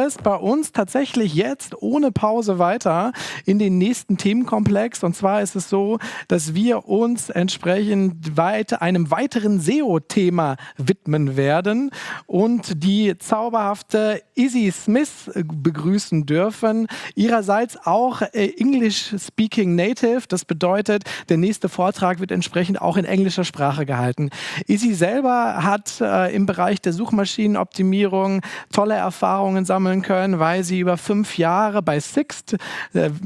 es bei uns tatsächlich jetzt ohne Pause weiter in den nächsten Themenkomplex. Und zwar ist es so, dass wir uns entsprechend einem weiteren SEO-Thema widmen werden und die zauberhafte Izzi Smith begrüßen dürfen. Ihrerseits auch English Speaking Native. Das bedeutet, der nächste Vortrag wird entsprechend auch in englischer Sprache gehalten. Izzi selber hat im Bereich der Suchmaschinenoptimierung tolle Erfahrungen sammeln können, weil sie über 5 Jahre bei Sixt,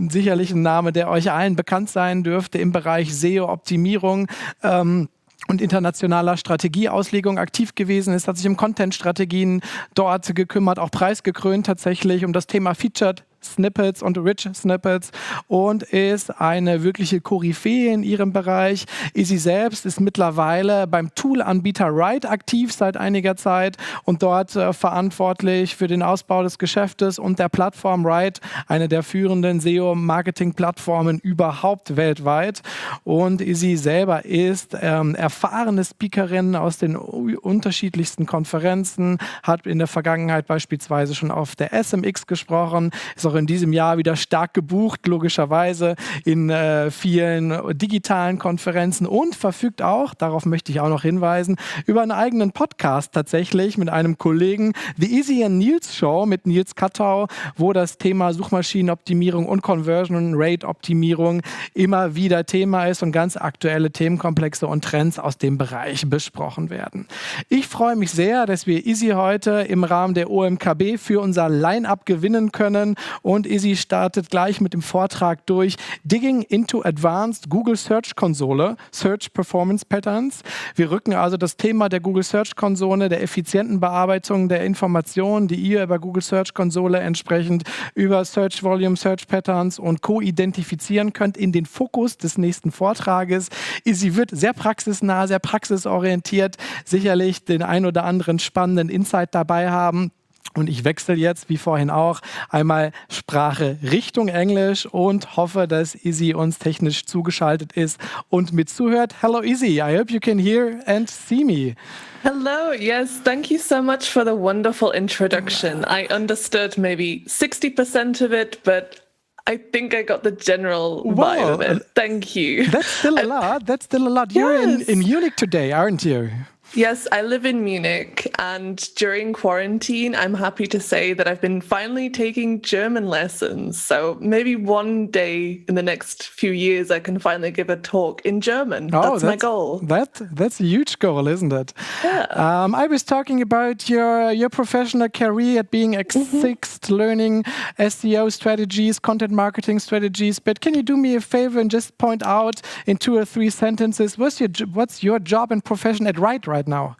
sicherlich ein Name, der euch allen bekannt sein dürfte, im Bereich SEO-Optimierung und internationaler Strategieauslegung aktiv gewesen ist, hat sich um Content-Strategien dort gekümmert, auch preisgekrönt tatsächlich um das Thema Featured Snippets und Rich Snippets und ist eine wirkliche Koryphäe in ihrem Bereich. Izzi selbst ist mittlerweile beim Tool-Anbieter Ryte aktiv seit einiger Zeit und dort verantwortlich für den Ausbau des Geschäftes und der Plattform Ryte, eine der führenden SEO-Marketing-Plattformen überhaupt weltweit. Und Izzi selber ist erfahrene Speakerin aus den unterschiedlichsten Konferenzen, hat in der Vergangenheit beispielsweise schon auf der SMX gesprochen, ist auch in diesem Jahr wieder stark gebucht, logischerweise in vielen digitalen Konferenzen und verfügt auch, darauf möchte ich auch noch hinweisen, über einen eigenen Podcast tatsächlich mit einem Kollegen, The Izzi and Nils Show mit Nils Kattau, wo das Thema Suchmaschinenoptimierung und Conversion Rate Optimierung immer wieder Thema ist und ganz aktuelle Themenkomplexe und Trends aus dem Bereich besprochen werden. Ich freue mich sehr, dass wir Izzi heute im Rahmen der OMKB für unser Line-Up gewinnen können. Und Izzi startet gleich mit dem Vortrag durch Digging into Advanced Google Search Konsole, Search Performance Patterns. Wir rücken also das Thema der Google Search Konsole, der effizienten Bearbeitung der Informationen, die ihr über Google Search Konsole entsprechend über Search Volume, Search Patterns und Co. identifizieren könnt, in den Fokus des nächsten Vortrages. Izzi wird sehr praxisnah, sehr praxisorientiert, sicherlich den ein oder anderen spannenden Insight dabei haben. Und ich wechsle jetzt, wie vorhin auch, einmal Sprache Richtung Englisch und hoffe, dass Izzi uns technisch zugeschaltet ist und mit zuhört. Hello Izzi, I hope you can hear and see me. Hello, yes, thank you so much for the wonderful introduction. I understood maybe 60% of it, but I think I got the general vibe of it. Thank you. That's still a lot. That's still a lot. You're in Munich today, aren't you? Yes, I live in Munich, and during quarantine, I'm happy to say that I've been finally taking German lessons. So maybe one day in the next few years, I can finally give a talk in German. That's my goal. That's a huge goal, isn't it? Yeah. I was talking about your professional career at being Sixt, learning SEO strategies, content marketing strategies. But can you do me a favor and just point out in 2 or 3 sentences what's your job and profession at Ryte right now?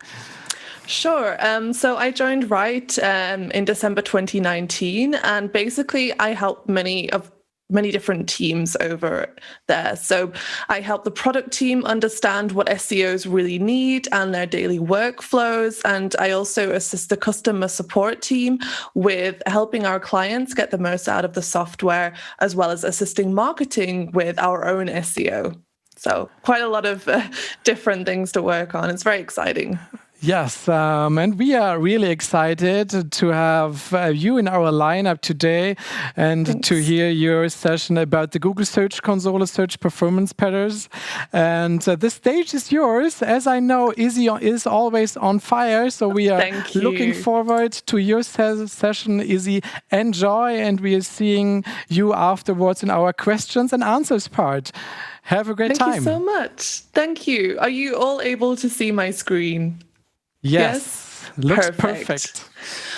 Sure. So I joined Ryte in December 2019, and basically I help many different teams over there. So I help the product team understand what SEOs really need and their daily workflows. And I also assist the customer support team with helping our clients get the most out of the software, as well as assisting marketing with our own SEO. So quite a lot of different things to work on. It's very exciting. Yes, and we are really excited to have you in our lineup today and Thanks. To hear your session about the Google Search Console, Search Performance Patterns. And the stage is yours. As I know, Izzi is always on fire, so we are looking forward to your session, Izzi. Enjoy, and we are seeing you afterwards in our questions and answers part. Have a great time. Thank you so much. Thank you. Are you all able to see my screen? Yes. Looks perfect.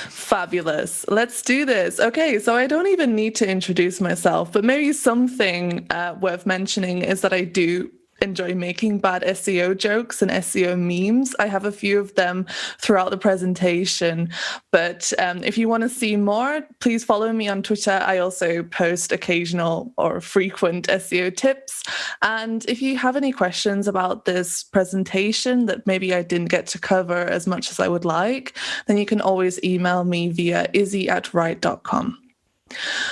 Fabulous. Let's do this. Okay, so I don't even need to introduce myself, but maybe something worth mentioning is that I do enjoy making bad SEO jokes and SEO memes. I have a few of them throughout the presentation, but if you want to see more, please follow me on Twitter. I also post occasional or frequent SEO tips. And if you have any questions about this presentation that maybe I didn't get to cover as much as I would like, then you can always email me via izzi@ryte.com.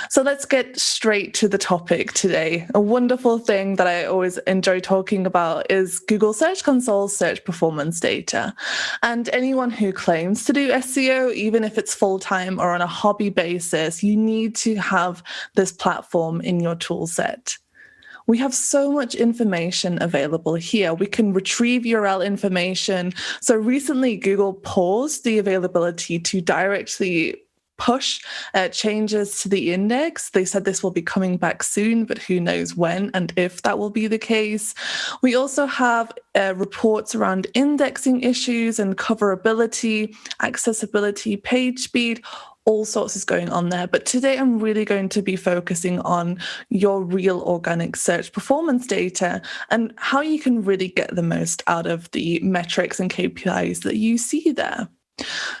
So let's get straight to the topic today. A wonderful thing that I always enjoy talking about is Google Search Console's search performance data. And anyone who claims to do SEO, even if it's full-time or on a hobby basis, you need to have this platform in your tool set. We have so much information available here. We can retrieve URL information. So recently, Google paused the availability to directly push changes to the index. They said this will be coming back soon, but who knows when and if that will be the case. We also have reports around indexing issues and coverability, accessibility, page speed. All sorts is going on there. But today I'm really going to be focusing on your real organic search performance data and how you can really get the most out of the metrics and KPIs that you see there.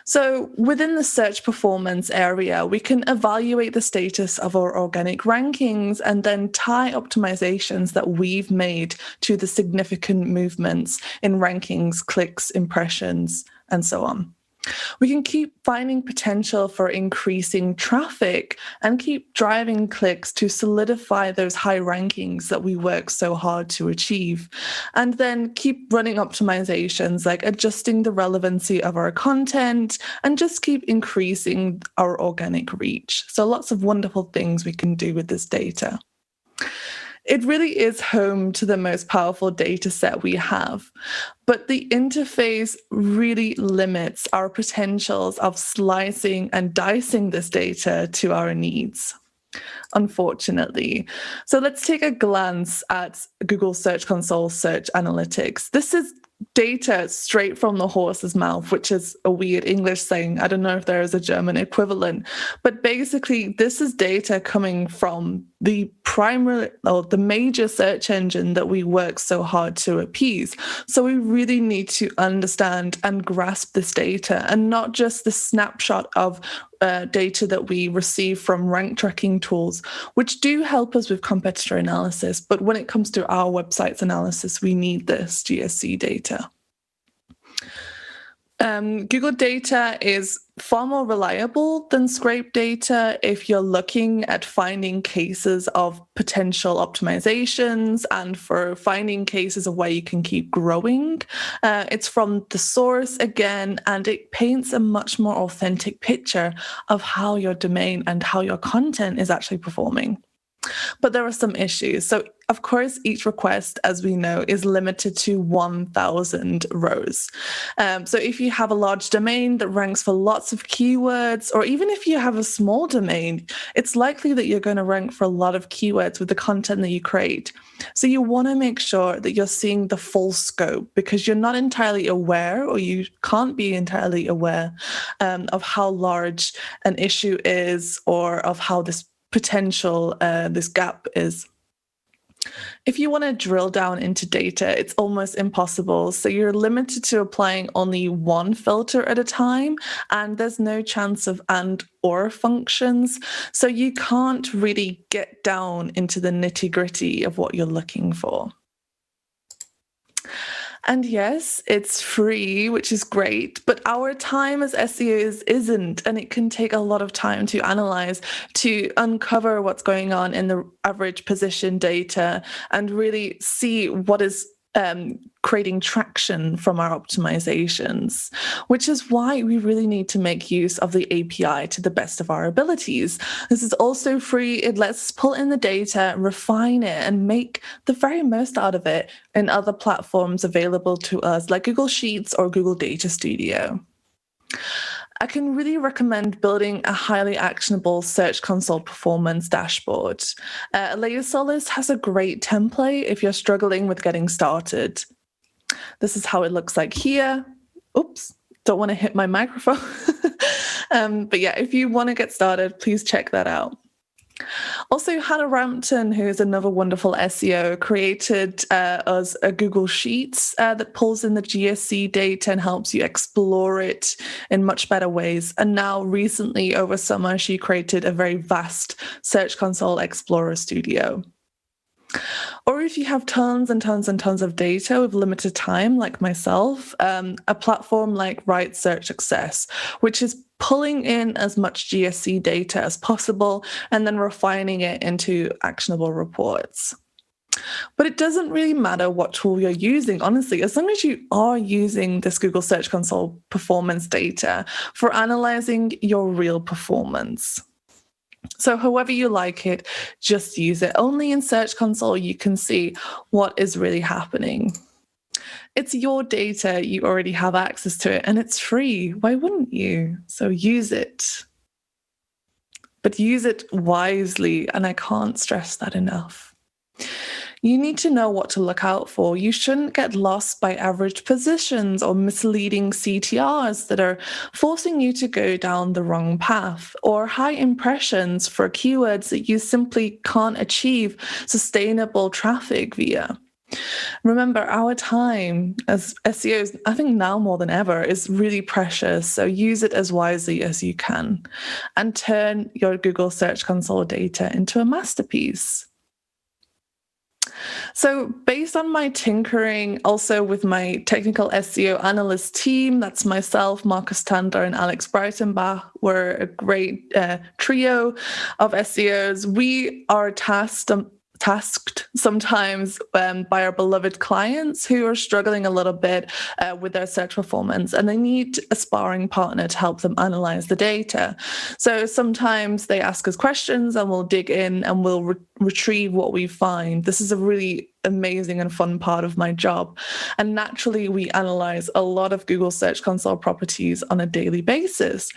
So within the search performance area, we can evaluate the status of our organic rankings and then tie optimizations that we've made to the significant movements in rankings, clicks, impressions, and so on. We can keep finding potential for increasing traffic and keep driving clicks to solidify those high rankings that we work so hard to achieve. And then keep running optimizations like adjusting the relevancy of our content and just keep increasing our organic reach. So lots of wonderful things we can do with this data. It really is home to the most powerful data set we have, but the interface really limits our potentials of slicing and dicing this data to our needs, unfortunately. So let's take a glance at Google Search Console Search Analytics. This is data straight from the horse's mouth, which is a weird English saying. I don't know if there is a German equivalent, but basically this is data coming from the primary or the major search engine that we work so hard to appease. So we really need to understand and grasp this data and not just the snapshot of data that we receive from rank tracking tools, which do help us with competitor analysis. But when it comes to our website's analysis, we need this GSC data. Google data is far more reliable than scrape data if you're looking at finding cases of potential optimizations and for finding cases of where you can keep growing. It's from the source again, and it paints a much more authentic picture of how your domain and how your content is actually performing. But there are some issues. So, of course, each request, as we know, is limited to 1,000 rows. So if you have a large domain that ranks for lots of keywords, or even if you have a small domain, it's likely that you're going to rank for a lot of keywords with the content that you create. So you want to make sure that you're seeing the full scope, because you're not entirely aware, or you can't be entirely aware of how large an issue is or of how this potential, this gap is. If you want to drill down into data, it's almost impossible. So you're limited to applying only one filter at a time, and there's no chance of and or functions. So you can't really get down into the nitty-gritty of what you're looking for. And yes, it's free, which is great, but our time as SEOs isn't, and it can take a lot of time to analyze, to uncover what's going on in the average position data and really see what is creating traction from our optimizations, which is why we really need to make use of the API to the best of our abilities. This is also free. It lets us pull in the data, refine it, and make the very most out of it in other platforms available to us, like Google Sheets or Google Data Studio. I can really recommend building a highly actionable Search Console performance dashboard. Layosolis has a great template if you're struggling with getting started. This is how it looks like here. Oops, don't want to hit my microphone. But yeah, if you want to get started, please check that out. Also, Hannah Rampton, who is another wonderful SEO, created us a Google Sheets that pulls in the GSC data and helps you explore it in much better ways. And now recently, over summer, she created a very vast Search Console Explorer Studio. Or if you have tons and tons and tons of data with limited time, like myself, a platform like Ryte Search Success, which is pulling in as much GSC data as possible and then refining it into actionable reports. But it doesn't really matter what tool you're using, honestly, as long as you are using this Google Search Console performance data for analyzing your real performance. So however you like it, just use it. Only in Search Console you can see what is really happening. It's your data, you already have access to it, and it's free. Why wouldn't you? So use it. But use it wisely, and I can't stress that enough. You need to know what to look out for. You shouldn't get lost by average positions or misleading CTRs that are forcing you to go down the wrong path, or high impressions for keywords that you simply can't achieve sustainable traffic via. Remember, our time as SEOs, I think now more than ever, is really precious. So use it as wisely as you can and turn your Google Search Console data into a masterpiece. So based on my tinkering, also with my technical SEO analyst team, that's myself, Marcus Tandler, and Alex Breitenbach, we're a great trio of SEOs. We are tasked sometimes by our beloved clients who are struggling a little bit with their search performance, and they need a sparring partner to help them analyze the data. So sometimes they ask us questions and we'll dig in and we'll retrieve what we find. This is a really amazing and fun part of my job. And naturally, we analyze a lot of Google Search Console properties on a daily basis.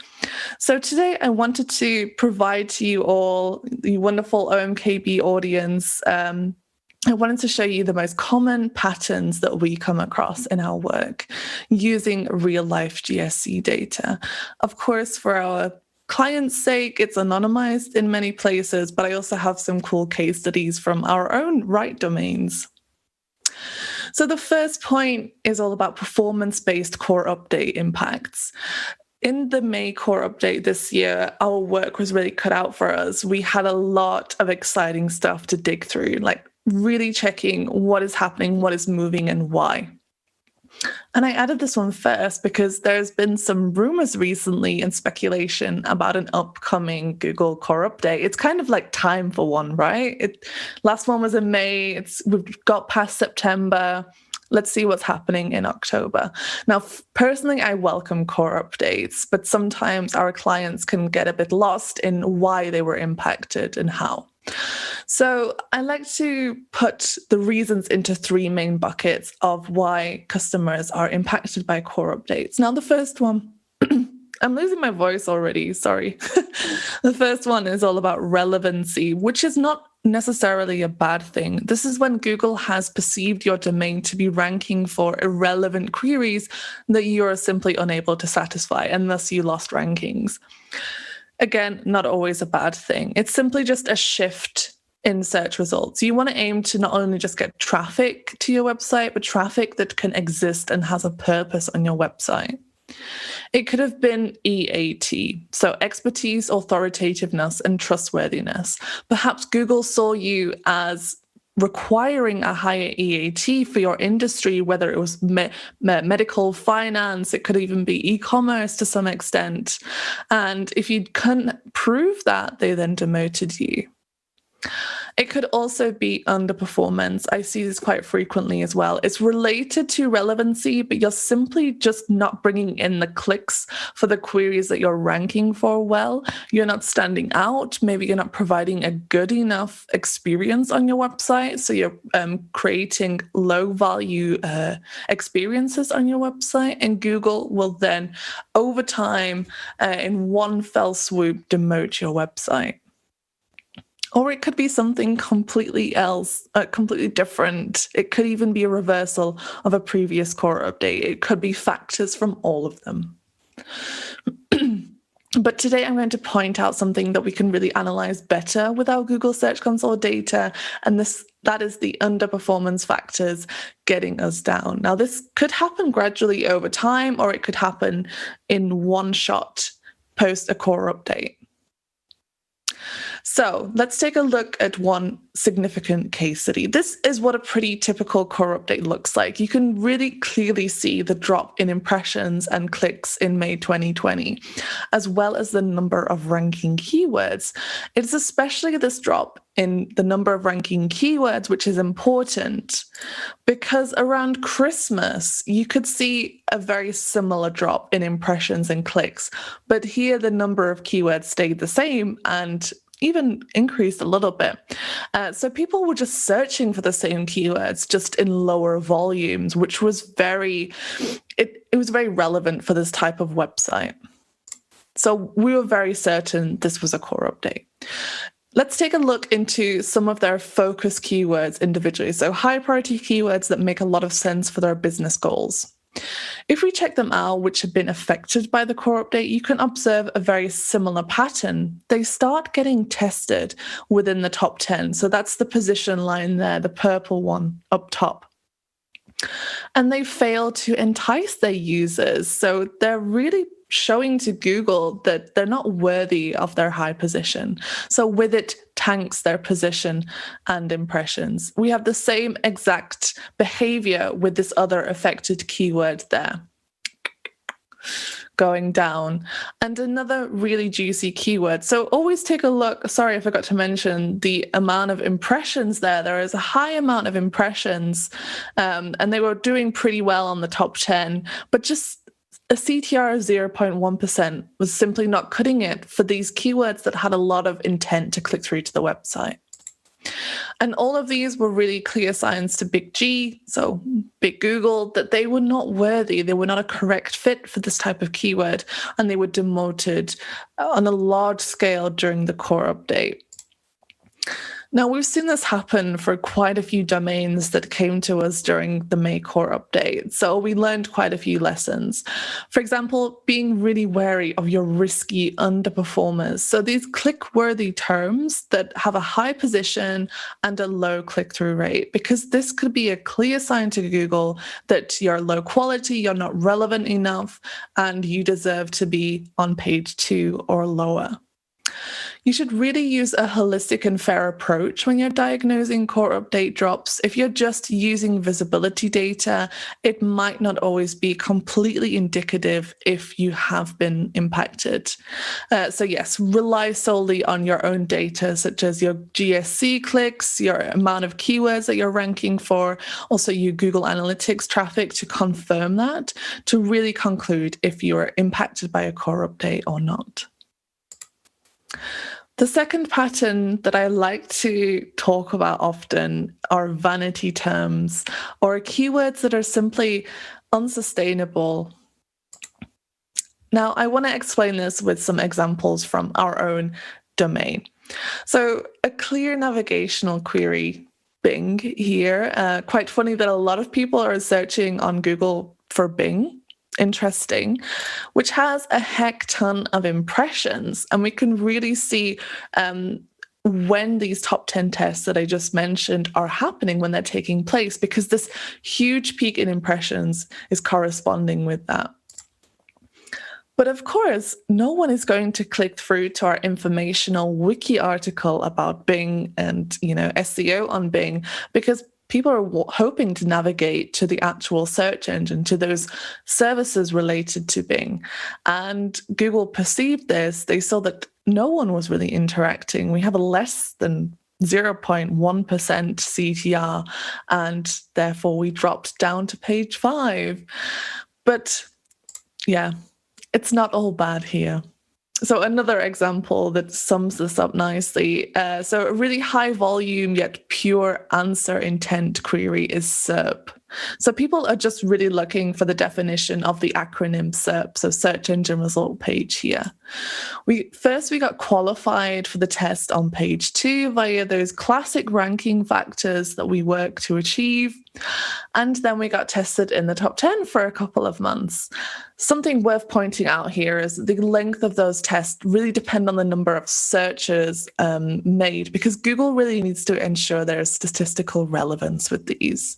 So today I wanted to provide to you all, the wonderful OMKB audience, I wanted to show you the most common patterns that we come across in our work using real-life GSC data. Of course, for our client's sake, it's anonymized in many places, but I also have some cool case studies from our own Ryte domains. So the first point is all about performance-based core update impacts. In the May core update this year, our work was really cut out for us. We had a lot of exciting stuff to dig through, like really checking what is happening, what is moving, and why. And I added this one first because there's been some rumors recently and speculation about an upcoming Google core update. It's kind of like time for one, right? Last one was in May. We've got past September. Let's see what's happening in October. Now, personally, I welcome core updates, but sometimes our clients can get a bit lost in why they were impacted and how. So I like to put the reasons into three main buckets of why customers are impacted by core updates. Now, the first one, I'm losing my voice already, sorry. The first one is all about relevancy, which is not necessarily a bad thing. This is when Google has perceived your domain to be ranking for irrelevant queries that you are simply unable to satisfy, and thus you lost rankings. Again, not always a bad thing. It's simply just a shift in search results. You want to aim to not only just get traffic to your website, but traffic that can exist and has a purpose on your website. It could have been EAT, so expertise, authoritativeness, and trustworthiness. Perhaps Google saw you as requiring a higher EAT for your industry, whether it was medical, finance, it could even be e-commerce to some extent. And if you couldn't prove that, they then demoted you. It could also be underperformance. I see this quite frequently as well. It's related to relevancy, but you're simply just not bringing in the clicks for the queries that you're ranking for well. You're not standing out. Maybe you're not providing a good enough experience on your website. So you're creating low value experiences on your website. And Google will then, over time, in one fell swoop, demote your website. Or it could be something completely else, completely different. It could even be a reversal of a previous core update. It could be factors from all of them. But today I'm going to point out something that we can really analyze better with our Google Search Console data, and that is the underperformance factors getting us down. Now, this could happen gradually over time, or it could happen in one shot post a core update. So let's take a look at one significant case study. This is what a pretty typical core update looks like. You can really clearly see the drop in impressions and clicks in May 2020, as well as the number of ranking keywords. It's especially this drop in the number of ranking keywords, which is important because around Christmas, you could see a very similar drop in impressions and clicks. But here, the number of keywords stayed the same and even increased a little bit. So people were just searching for the same keywords, just in lower volumes, which was it was very relevant for this type of website. So we were very certain this was a core update. Let's take a look into some of their focus keywords individually. So high priority keywords that make a lot of sense for their business goals. If we check them out, which have been affected by the core update, you can observe a very similar pattern. They start getting tested within the top 10. So that's the position line there, the purple one up top. And they fail to entice their users. So they're really showing to Google that they're not worthy of their high position. So with it, tanks their position and impressions. We have the same exact behavior with this other affected keyword there, going down. And another really juicy keyword. So always take a look. Sorry, I forgot to mention the amount of impressions there. There is a high amount of impressions, and they were doing pretty well on the top 10, but just a CTR of 0.1% was simply not cutting it for these keywords that had a lot of intent to click through to the website. And all of these were really clear signs to Big G, so Big Google, that they were not worthy, they were not a correct fit for this type of keyword, and they were demoted on a large scale during the core update. Now, we've seen this happen for quite a few domains that came to us during the May core update. So we learned quite a few lessons. For example, being really wary of your risky underperformers. So these click-worthy terms that have a high position and a low click-through rate, because this could be a clear sign to Google that you're low quality, you're not relevant enough, and you deserve to be on page 2 or lower. You should really use a holistic and fair approach when you're diagnosing core update drops. If you're just using visibility data, it might not always be completely indicative if you have been impacted. So yes, rely solely on your own data, such as your GSC clicks, your amount of keywords that you're ranking for, also your Google Analytics traffic to confirm that, to really conclude if you're impacted by a core update or not. The second pattern that I like to talk about often are vanity terms or keywords that are simply unsustainable. Now, I want to explain this with some examples from our own domain. So a clear navigational query, Bing here. Quite funny that a lot of people are searching on Google for Bing. Interesting, which has a heck ton of impressions. And we can really see when these top 10 tests that I just mentioned are happening, when they're taking place, because this huge peak in impressions is corresponding with that. But of course, no one is going to click through to our informational wiki article about Bing and, SEO on Bing, because people are hoping to navigate to the actual search engine, to those services related to Bing. And Google perceived this. They saw that no one was really interacting. We have a less than 0.1% CTR, and therefore we dropped down to page 5. But yeah, it's not all bad here. So another example that sums this up nicely. So a really high volume yet pure answer intent query is SERP. So people are just really looking for the definition of the acronym SERP, so search engine result page here. We got qualified for the test on page 2 via those classic ranking factors that we work to achieve. And then we got tested in the top 10 for a couple of months. Something worth pointing out here is the length of those tests really depend on the number of searches made, because Google really needs to ensure there's statistical relevance with these.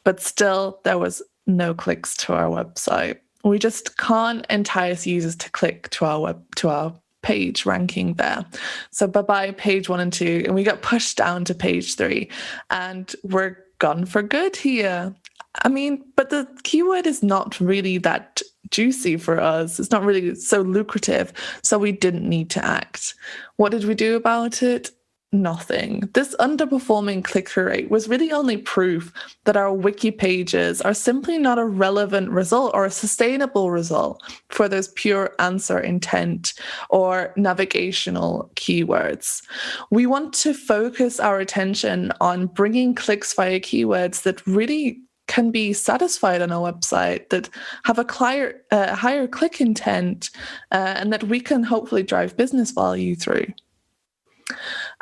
But still, there was no clicks to our website. We just can't entice users to click to our page ranking there. So bye-bye page 1 and 2, and we got pushed down to page 3, and we're gone for good here. I mean, but the keyword is not really that juicy for us. It's not really so lucrative, so we didn't need to act. What did we do about it? Nothing. This underperforming click-through rate was really only proof that our wiki pages are simply not a relevant result or a sustainable result for those pure answer intent or navigational keywords. We want to focus our attention on bringing clicks via keywords that really can be satisfied on our website, that have a higher click intent, and that we can hopefully drive business value through.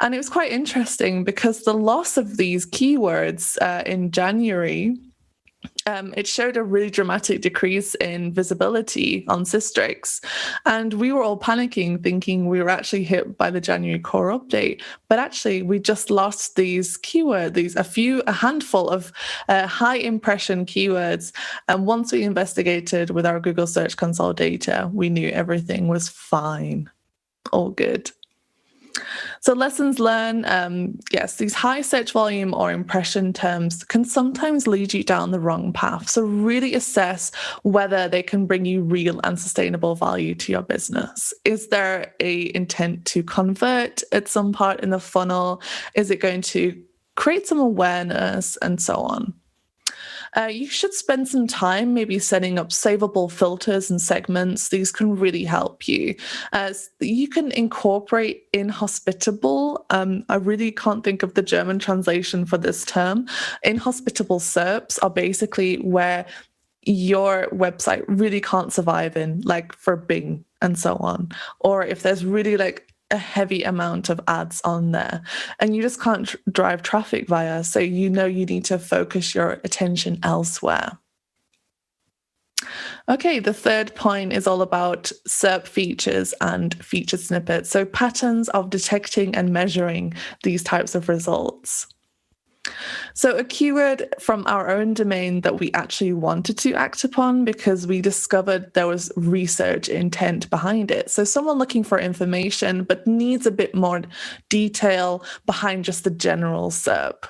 And it was quite interesting because the loss of these keywords in January, it showed a really dramatic decrease in visibility on Systrix. And we were all panicking, thinking we were actually hit by the January core update. But actually, we just lost these keywords, a handful of high impression keywords. And once we investigated with our Google Search Console data, we knew everything was fine. All good. So lessons learned, yes, these high search volume or impression terms can sometimes lead you down the wrong path. So really assess whether they can bring you real and sustainable value to your business. Is there an intent to convert at some part in the funnel? Is it going to create some awareness and so on? You should spend some time maybe setting up savable filters and segments. These can really help you. You can incorporate inhospitable. I really can't think of the German translation for this term. Inhospitable SERPs are basically where your website really can't survive in, like for Bing and so on. Or if there's really like a heavy amount of ads on there and you just can't drive traffic via, so you need to focus your attention elsewhere. Okay, the third point is all about SERP features and feature snippets, so patterns of detecting and measuring these types of results. So a keyword from our own domain that we actually wanted to act upon because we discovered there was research intent behind it. So someone looking for information but needs a bit more detail behind just the general SERP.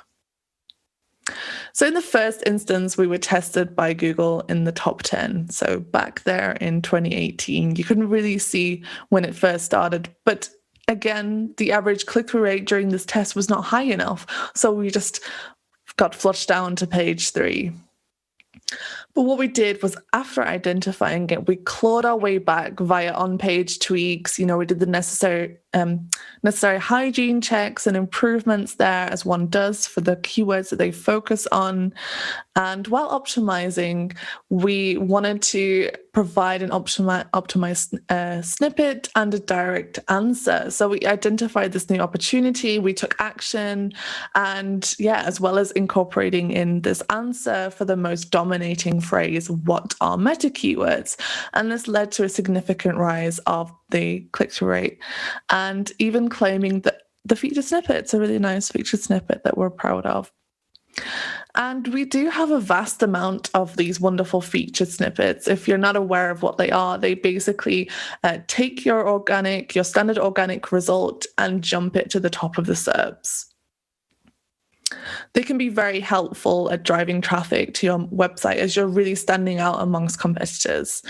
So in the first instance, we were tested by Google in the top 10. So back there in 2018, you couldn't really see when it first started, but again, the average click-through rate during this test was not high enough, so we just got flushed down to page 3. But what we did was, after identifying it, we clawed our way back via on-page tweaks. We did the necessary hygiene checks and improvements there, as one does for the keywords that they focus on. And while optimizing, we wanted to provide an optimized snippet and a direct answer. So we identified this new opportunity, we took action, and as well as incorporating in this answer for the most dominating phrase, what are meta keywords? And this led to a significant rise of the click-through rate, and even claiming that the feature snippet's a really nice feature snippet that we're proud of. And we do have a vast amount of these wonderful featured snippets. If you're not aware of what they are, they basically take your standard organic result and jump it to the top of the SERPs. They can be very helpful at driving traffic to your website as you're really standing out amongst competitors.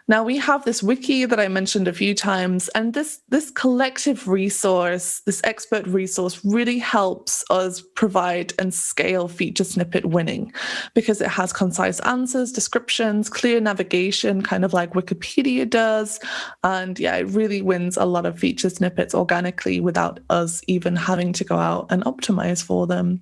Now, we have this wiki that I mentioned a few times, and this collective resource, this expert resource, really helps us provide and scale feature snippet winning because it has concise answers, descriptions, clear navigation, kind of like Wikipedia does. And it really wins a lot of feature snippets organically without us even having to go out and optimize for them.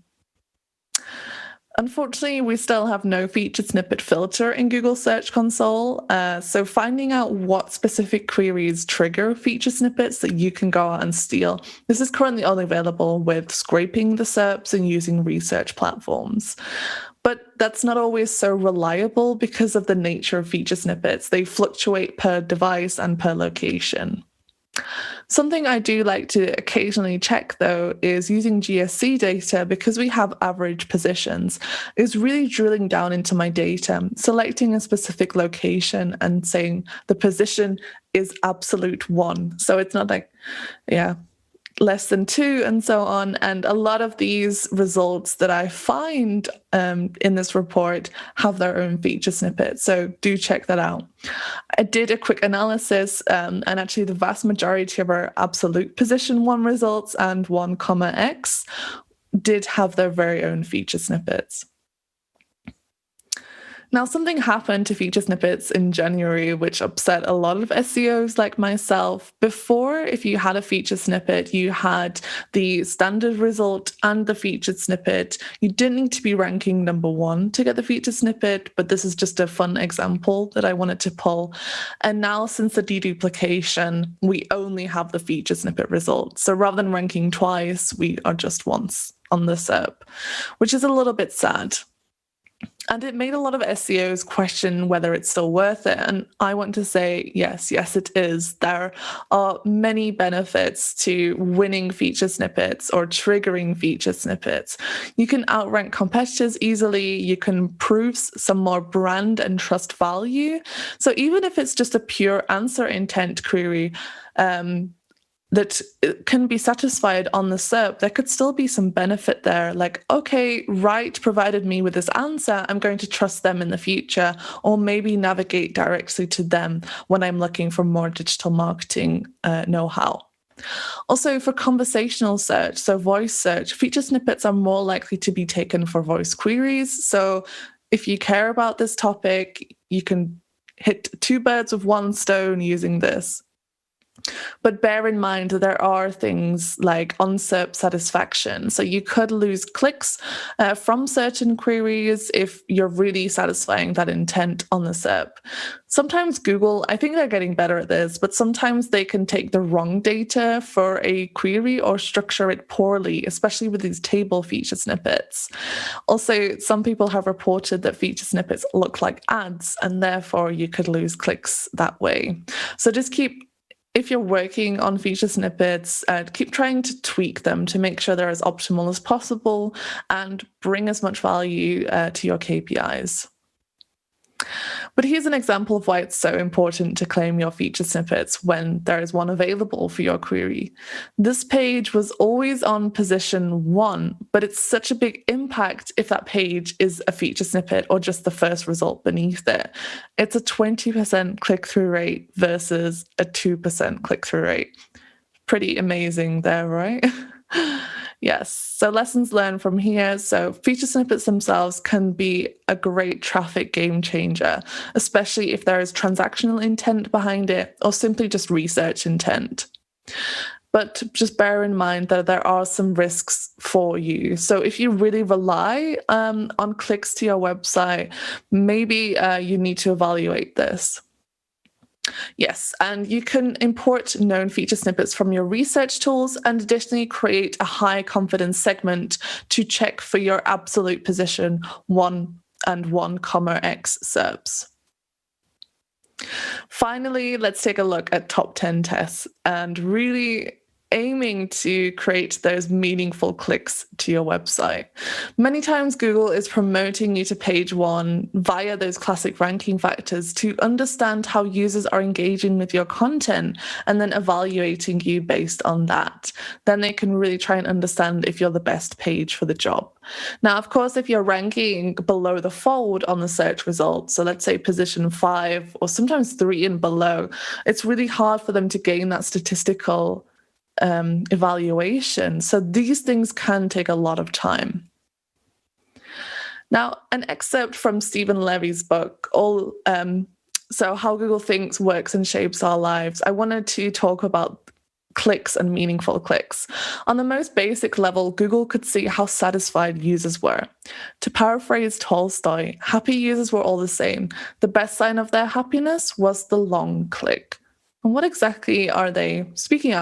Unfortunately, we still have no featured snippet filter in Google Search Console. So finding out what specific queries trigger feature snippets that you can go out and steal, this is currently only available with scraping the SERPs and using research platforms. But that's not always so reliable because of the nature of feature snippets. They fluctuate per device and per location. Something I do like to occasionally check, though, is using GSC data, because we have average positions, is really drilling down into my data, selecting a specific location and saying the position is absolute 1. So it's not like, less than 2 and so on. And a lot of these results that I find in this report have their own feature snippets. So do check that out. I did a quick analysis and actually the vast majority of our absolute position 1 results and 1, X did have their very own feature snippets. Now, something happened to feature snippets in January, which upset a lot of SEOs like myself. Before, if you had a feature snippet, you had the standard result and the featured snippet. You didn't need to be ranking number 1 to get the feature snippet, but this is just a fun example that I wanted to pull. And now, since the deduplication, we only have the feature snippet result. So rather than ranking twice, we are just once on the SERP, which is a little bit sad. And it made a lot of SEOs question whether it's still worth it. And I want to say, yes, it is. There are many benefits to winning feature snippets or triggering feature snippets. You can outrank competitors easily. You can prove some more brand and trust value. So even if it's just a pure answer intent query, that can be satisfied on the SERP, there could still be some benefit there. Like, okay, Ryte provided me with this answer, I'm going to trust them in the future, or maybe navigate directly to them when I'm looking for more digital marketing know-how. Also, for conversational search, so voice search, feature snippets are more likely to be taken for voice queries. So if you care about this topic, you can hit 2 birds with 1 stone using this. But bear in mind that there are things like on-SERP satisfaction. So you could lose clicks from certain queries if you're really satisfying that intent on the SERP. Sometimes Google, I think they're getting better at this, but sometimes they can take the wrong data for a query or structure it poorly, especially with these table feature snippets. Also, some people have reported that feature snippets look like ads, and therefore you could lose clicks that way. So just if you're working on feature snippets, keep trying to tweak them to make sure they're as optimal as possible and bring as much value to your KPIs. But here's an example of why it's so important to claim your feature snippets when there is one available for your query. This page was always on position 1, but it's such a big impact if that page is a feature snippet or just the first result beneath it. It's a 20% click-through rate versus a 2% click-through rate. Pretty amazing there, right? Yes, so lessons learned from here. So feature snippets themselves can be a great traffic game changer, especially if there is transactional intent behind it or simply just research intent. But just bear in mind that there are some risks for you. So if you really rely on clicks to your website, maybe you need to evaluate this. Yes, and you can import known feature snippets from your research tools and additionally create a high confidence segment to check for your absolute position 1 and 1, X SERPs. Finally, let's take a look at top 10 tests and really aiming to create those meaningful clicks to your website. Many times Google is promoting you to page 1 via those classic ranking factors to understand how users are engaging with your content and then evaluating you based on that. Then they can really try and understand if you're the best page for the job. Now, of course, if you're ranking below the fold on the search results, so let's say position 5 or sometimes 3 and below, it's really hard for them to gain that statistical evaluation. So these things can take a lot of time. Now, an excerpt from Stephen Levy's book, so How Google Thinks, Works, and Shapes Our Lives. I wanted to talk about clicks and meaningful clicks. On the most basic level, Google could see how satisfied users were. To paraphrase Tolstoy, happy users were all the same. The best sign of their happiness was the long click. And what exactly are they speaking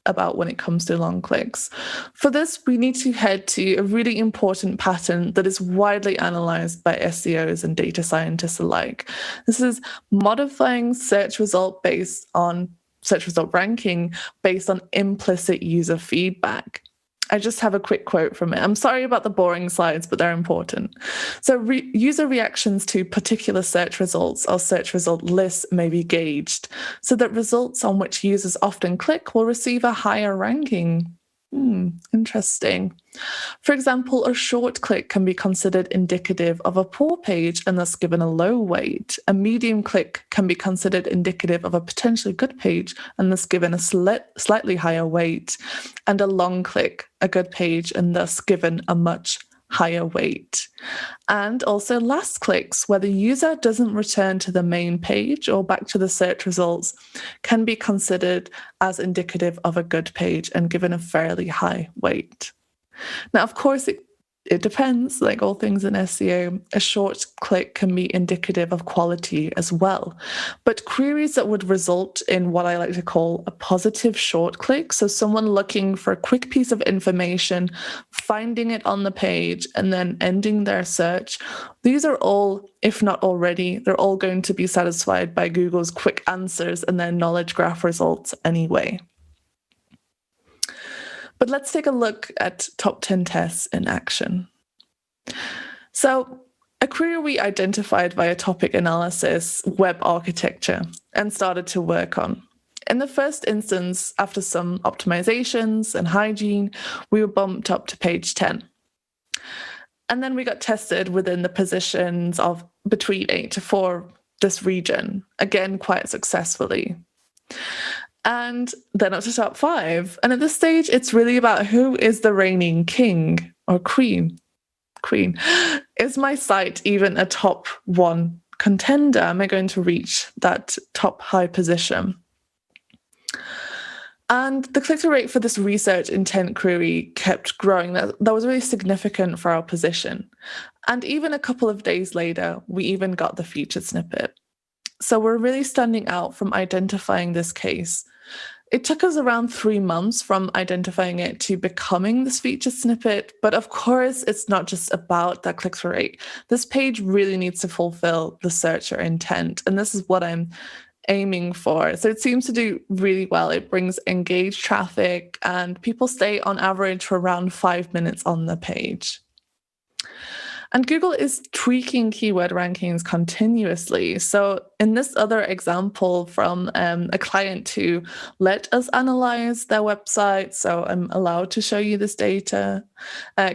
about when it comes to long clicks? For this, we need to head to a really important pattern that is widely analyzed by SEOs and data scientists alike. This is modifying search result based on search result ranking based on implicit user feedback. I just have a quick quote from it. I'm sorry about the boring slides, but they're important. So user reactions to particular search results or search result lists may be gauged so that results on which users often click will receive a higher ranking. Interesting. For example, a short click can be considered indicative of a poor page and thus given a low weight. A medium click can be considered indicative of a potentially good page and thus given a slightly higher weight. And a long click, a good page, and thus given a much higher weight. And also last clicks, where the user doesn't return to the main page or back to the search results, can be considered as indicative of a good page and given a fairly high weight. Now, of course, it depends, like all things in SEO. A short click can be indicative of quality as well. But queries that would result in what I like to call a positive short click, so someone looking for a quick piece of information, finding it on the page, and then ending their search, these are all, if not already, they're all going to be satisfied by Google's quick answers and their knowledge graph results anyway. But let's take a look at top 10 tests in action. So a query we identified via topic analysis, web architecture, and started to work on. In the first instance, after some optimizations and hygiene, we were bumped up to page 10. And then we got tested within the positions of between 8 to 4, this region, again, quite successfully. And then up to top 5. And at this stage, it's really about who is the reigning king or queen. Is my site even a top 1 contender? Am I going to reach that top high position? And the click-through rate for this research intent query kept growing. That was really significant for our position. And even a couple of days later, we even got the featured snippet. So we're really standing out from identifying this case. It took us around 3 months from identifying it to becoming this featured snippet. But of course, it's not just about that click-through rate. This page really needs to fulfill the searcher intent. And this is what I'm aiming for. So it seems to do really well. It brings engaged traffic and people stay on average for around 5 minutes on the page. And Google is tweaking keyword rankings continuously. So in this other example from a client who let us analyze their website, so I'm allowed to show you this data,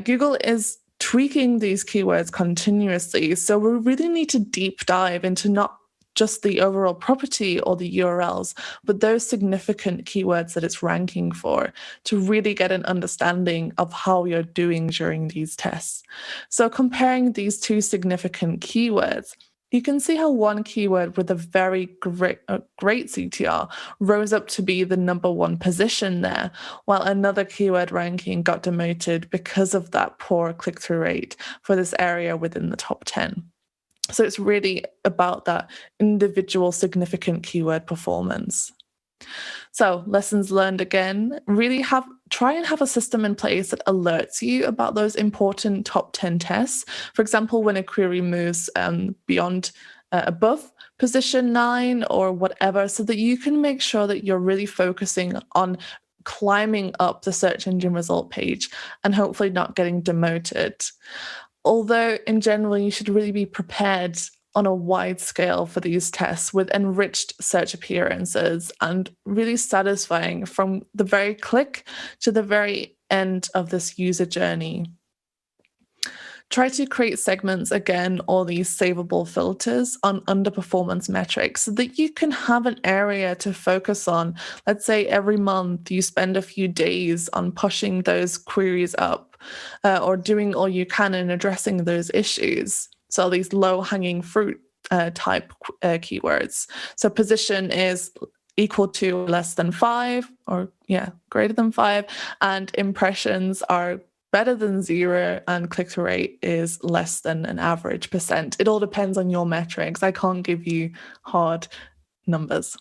Google is tweaking these keywords continuously. So we really need to deep dive into not just the overall property or the URLs, but those significant keywords that it's ranking for to really get an understanding of how you're doing during these tests. So comparing these two significant keywords, you can see how one keyword with a very great CTR rose up to be the number 1 position there, while another keyword ranking got demoted because of that poor click-through rate for this area within the top 10. So it's really about that individual significant keyword performance. So lessons learned again, really try and have a system in place that alerts you about those important top 10 tests. For example, when a query moves beyond above position 9 or whatever, so that you can make sure that you're really focusing on climbing up the search engine result page and hopefully not getting demoted. Although in general, you should really be prepared on a wide scale for these tests with enriched search appearances and really satisfying from the very click to the very end of this user journey. Try to create segments again, or these savable filters on underperformance metrics so that you can have an area to focus on. Let's say every month you spend a few days on pushing those queries up or doing all you can in addressing those issues. So these low-hanging fruit type keywords. So position is equal to less than 5 or greater than 5, and impressions are better than 0, and click-through rate is less than an average percent. It all depends on your metrics. I can't give you hard numbers.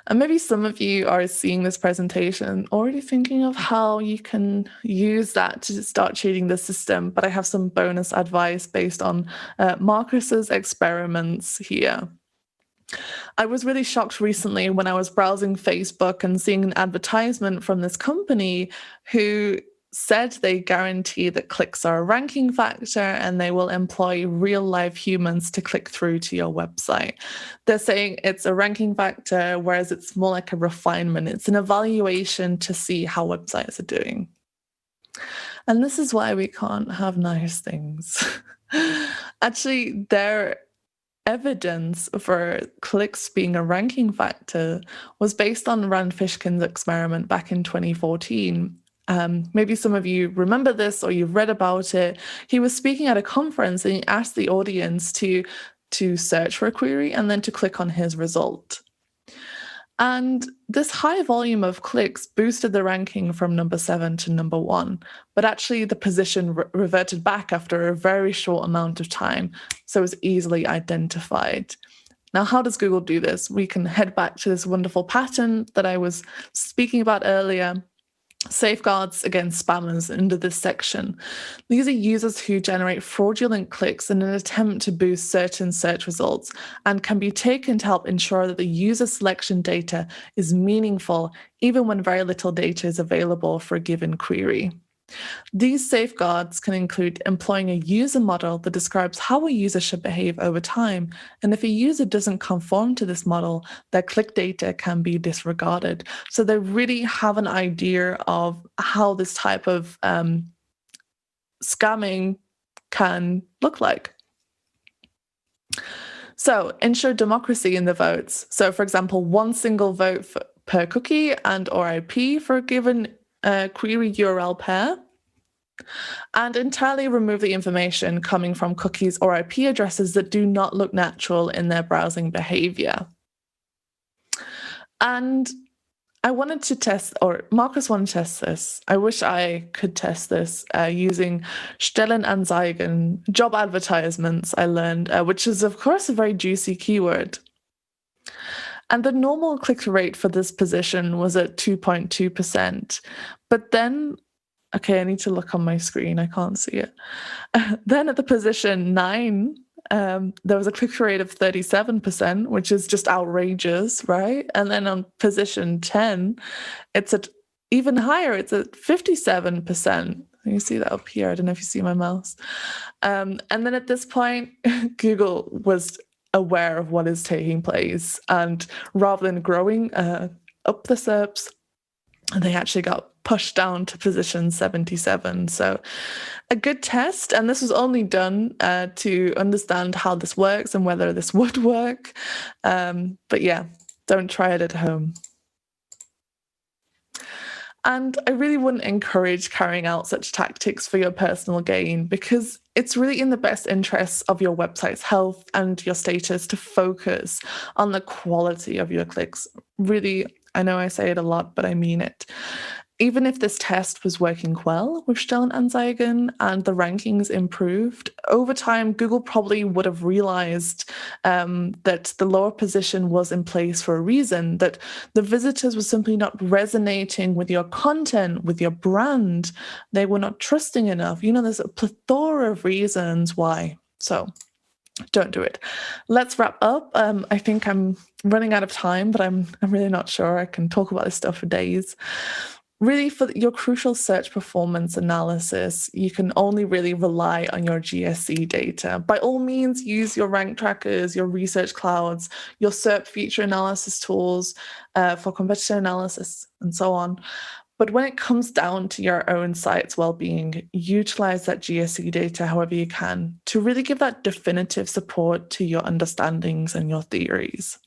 And maybe some of you are seeing this presentation already thinking of how you can use that to start cheating the system, but I have some bonus advice based on Marcus's experiments here. I was really shocked recently when I was browsing Facebook and seeing an advertisement from this company who said they guarantee that clicks are a ranking factor and they will employ real live humans to click through to your website. They're saying it's a ranking factor, whereas it's more like a refinement. It's an evaluation to see how websites are doing. And this is why we can't have nice things. Actually, their evidence for clicks being a ranking factor was based on Rand Fishkin's experiment back in 2014. Maybe some of you remember this or you've read about it. He was speaking at a conference and he asked the audience to search for a query and then to click on his result. And this high volume of clicks boosted the ranking from number 7 to number 1, but actually the position reverted back after a very short amount of time, so it was easily identified. Now, how does Google do this? We can head back to this wonderful pattern that I was speaking about earlier. Safeguards against spammers under this section. These are users who generate fraudulent clicks in an attempt to boost certain search results and can be taken to help ensure that the user selection data is meaningful, even when very little data is available for a given query. These safeguards can include employing a user model that describes how a user should behave over time, and if a user doesn't conform to this model, their click data can be disregarded. So they really have an idea of how this type of scamming can look like. So ensure democracy in the votes. So for example, one single vote per cookie and or IP for a given query URL pair, and entirely remove the information coming from cookies or IP addresses that do not look natural in their browsing behavior. And I wanted to test, or Marcus wanted to test this. I wish I could test this using Stellenanzeigen, job advertisements, I learned, which is, of course, a very juicy keyword. And the normal click-through rate for this position was at 2.2%. But then, okay, I need to look on my screen. I can't see it. Then at the position 9, there was a click-through rate of 37%, which is just outrageous, right? And then on position 10, it's at even higher. It's at 57%. You see that up here. I don't know if you see my mouse. And then at this point, Google was aware of what is taking place, and rather than growing up the SERPs, they actually got pushed down to position 77. So a good test, and this was only done to understand how this works and whether this would work. But yeah, don't try it at home. And I really wouldn't encourage carrying out such tactics for your personal gain, because it's really in the best interests of your website's health and your status to focus on the quality of your clicks. Really, I know I say it a lot, but I mean it. Even if this test was working well with Stellenanzeigen and the rankings improved, over time, Google probably would have realized that the lower position was in place for a reason, that the visitors were simply not resonating with your content, with your brand. They were not trusting enough. You know, there's a plethora of reasons why. So don't do it. Let's wrap up. I think I'm running out of time, but I'm really not sure. I can talk about this stuff for days. Really, for your crucial search performance analysis, you can only really rely on your GSC data. By all means, use your rank trackers, your research clouds, your SERP feature analysis tools for competitor analysis, and so on. But when it comes down to your own site's well-being, utilize that GSC data however you can to really give that definitive support to your understandings and your theories.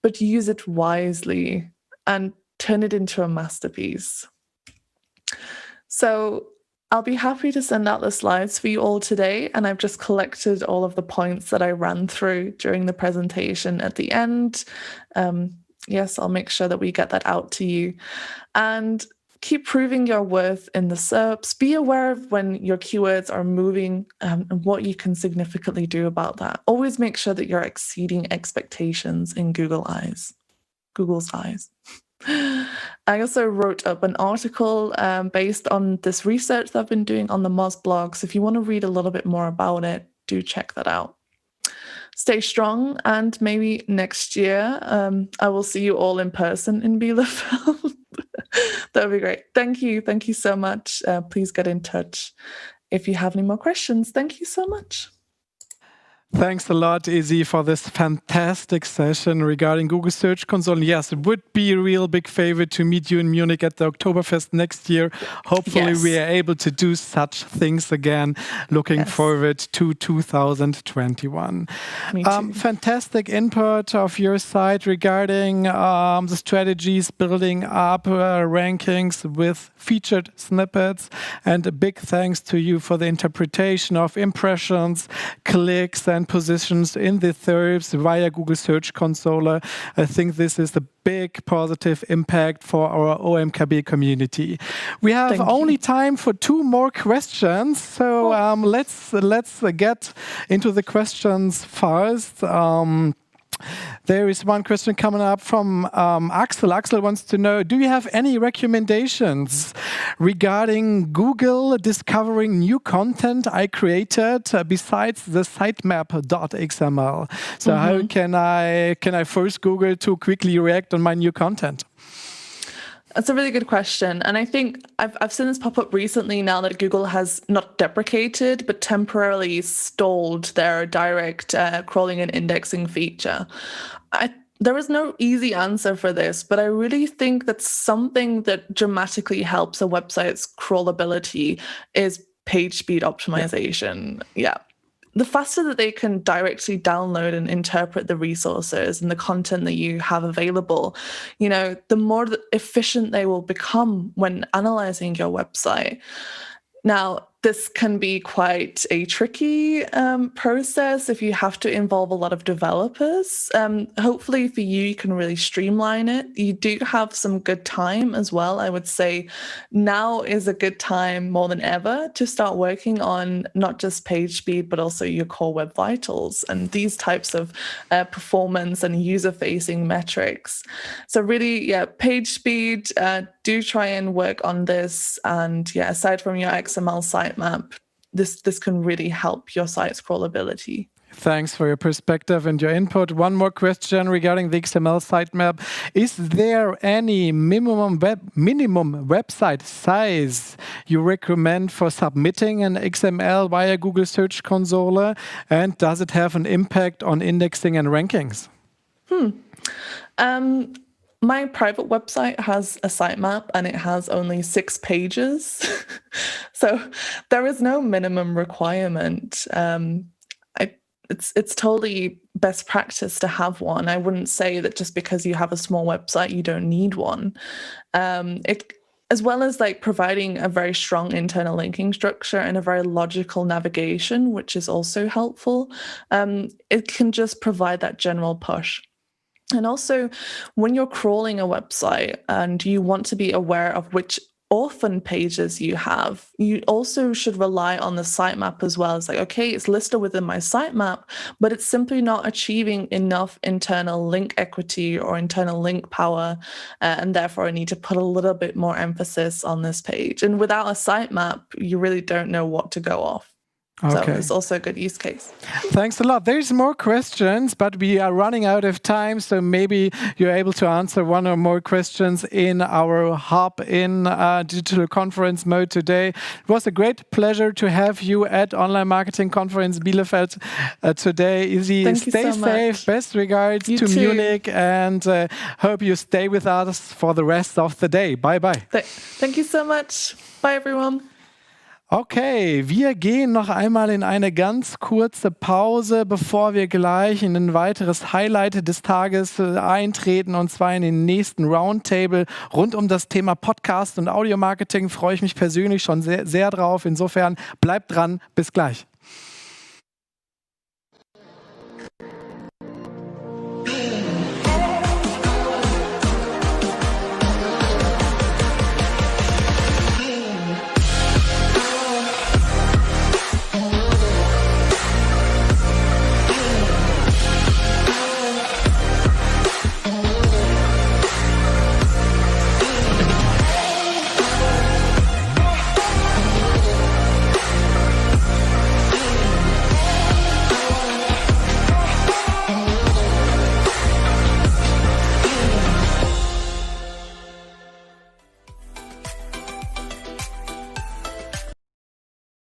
But use it wisely and turn it into a masterpiece. So I'll be happy to send out the slides for you all today, and I've just collected all of the points that I ran through during the presentation at the end. Yes, I'll make sure that we get that out to you. And keep proving your worth in the SERPs. Be aware of when your keywords are moving and what you can significantly do about that. Always make sure that you're exceeding expectations in Google's eyes. I also wrote up an article based on this research that I've been doing on the Moz blog. So if you want to read a little bit more about it, do check that out. stay strong, and maybe next year I will see you all in person in Bielefeld. That would be great. Thank you so much. Please get in touch if you have any more questions. Thank you so much. Thanks a lot, Izzi, for this fantastic session regarding Google Search Console. And yes, it would be a real big favor to meet you in Munich at the Oktoberfest next year. Hopefully we are able to do such things again. Looking forward to 2021. Me too. Fantastic input of your side regarding the strategies, building up rankings with featured snippets. And a big thanks to you for the interpretation of impressions, clicks, and positions in the SERPs via Google Search Console. I think this is a big positive impact for our OMKB community. We have only time for 2 more questions, so let's get into the questions first. There is one question coming up from Axel. Axel wants to know, do you have any recommendations regarding Google discovering new content I created besides the sitemap.xml? So how can I first Google to quickly react on my new content? That's a really good question. And I think I've seen this pop up recently now that Google has not deprecated, but temporarily stalled their direct crawling and indexing feature. There is no easy answer for this, but I really think that something that dramatically helps a website's crawlability is page speed optimization. Yeah. The faster that they can directly download and interpret the resources and the content that you have available, the more efficient they will become when analyzing your website. Now, this can be quite a tricky process if you have to involve a lot of developers. Hopefully for you, you can really streamline it. You do have some good time as well. I would say now is a good time more than ever to start working on not just page speed, but also your core web vitals and these types of performance and user-facing metrics. So really, page speed, do try and work on this. And aside from your XML sitemap, this can really help your site's crawlability. Thanks for your perspective and your input. One more question regarding the XML sitemap. Is there any minimum website size you recommend for submitting an XML via Google Search Console? And does it have an impact on indexing and rankings? My private website has a sitemap and it has only 6 pages. So there is no minimum requirement. It's totally best practice to have one. I wouldn't say that just because you have a small website, you don't need one. As well as providing a very strong internal linking structure and a very logical navigation, which is also helpful. It can just provide that general push. And also, when you're crawling a website and you want to be aware of which orphan pages you have, you also should rely on the sitemap as well. It's okay, it's listed within my sitemap, but it's simply not achieving enough internal link equity or internal link power, and therefore I need to put a little bit more emphasis on this page. And without a sitemap, you really don't know what to go off. So it's also a good use case. Thanks a lot. There's more questions, but we are running out of time. So maybe you're able to answer one or more questions in our hop-in digital conference mode today. It was a great pleasure to have you at Online Marketing Conference Bielefeld today. Izzi, stay safe. Best regards to Munich, and hope you stay with us for the rest of the day. Bye-bye. Thank you so much. Bye, everyone. Okay, wir gehen noch einmal in eine ganz kurze Pause, bevor wir gleich in ein weiteres Highlight des Tages eintreten, und zwar in den nächsten Roundtable rund um das Thema Podcast und Audio-Marketing. Freue ich mich persönlich schon sehr, sehr drauf. Insofern bleibt dran, bis gleich.